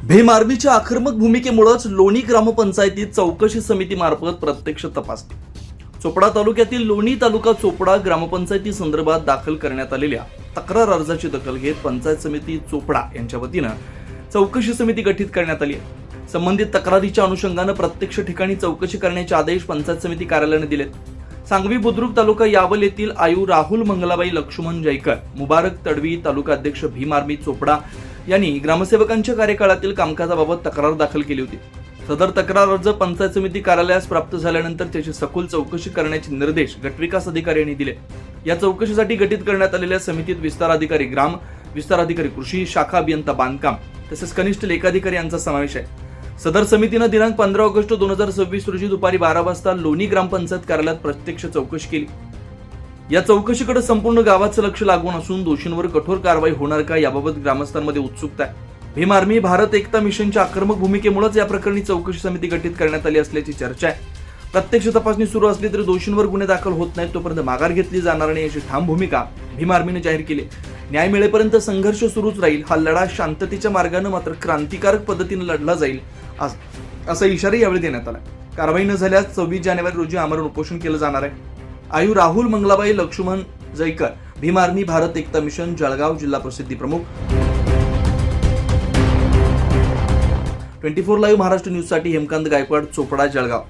भीम आर्मीच्या आक्रमक भूमिकेमुळेच लोणी ग्रामपंचायतीत चौकशी समितीमार्फत प्रत्यक्ष तपासणी। चोपडा तालुक्यातील लोणी तालुका चोपडा ग्रामपंचायती संदर्भात दाखल करण्यात आलेल्या तक्रार अर्जाची दखल घेत पंचायत समिती चोपडा यांच्या वतीनं चौकशी समिती गठीत करण्यात आली आहे। संबंधित तक्रारीच्या अनुषंगाने प्रत्यक्ष ठिकाणी चौकशी करण्याचे आदेश पंचायत समिती कार्यालयाने दिलेत। सांगवी बुद्रुक तालुका यावल येथील आयु राहुल मंगलाबाई लक्ष्मण जयकर, मुबारक तडवी तालुका अध्यक्ष भीम आर्मी चोपडा यांनी ग्रामसेवकांच्या कार्यकाळातील कामकाजाबाबत तक्रार दाखल केली होती। सदर तक्रार अर्ज पंचायत समिती कार्यालयास प्राप्त झाल्यानंतर त्याची सखोल चौकशी करण्याचे निर्देश गटविकास अधिकारी यांनी दिले। या चौकशीसाठी गठीत करण्यात आलेल्या समितीत विस्तार अधिकारी ग्राम, विस्तार अधिकारी कृषी, शाखा अभियंता बांधकाम तसेच कनिष्ठ लेखाधिकारी यांचा समावेश आहे। सदर समितीने दिनांक 15 ऑगस्ट 2026 रोजी दुपारी 12 वाजता लोणी ग्रामपंचायत कार्यालयात प्रत्यक्ष चौकशी केली। या चौकशीकडे संपूर्ण गावाचं लक्ष लागून असून दोषींवर कठोर कारवाई होणार का याबाबत ग्रामस्थांमध्ये उत्सुकता आहे। भीम आर्मी भारत एकता मिशनच्या आक्रमक भूमिकेमुळेच या प्रकरणी चौकशी समिती गठीत करण्यात आली असल्याची चर्चा आहे। प्रत्यक्ष तपासणी सुरू असली तरी दोषींवर गुन्हे दाखल होत नाहीत तोपर्यंत माघार घेतली जाणार नाही अशी ठाम भूमिका भीम आर्मीने जाहीर केली। न्याय मिळेपर्यंत संघर्ष सुरूच राहील, हा लढा शांततेच्या मार्गाने मात्र क्रांतिकारक पद्धतीने लढला जाईल असा इशारा यावेळी देण्यात आला। कारवाई न झाल्यास 26 जानेवारी रोजी आमरण उपोषण केलं जाणार आहे। आयु राहुल मंगलाबाई लक्ष्मण जयकर, भीम आर्मी भारत एकता मिशन, जळगाव जिल्हा प्रसिद्धी प्रमुख। 24 लाईव्ह महाराष्ट्र न्यूज साठी हेमकांत गायकवाड, चोपडा, जळगाव।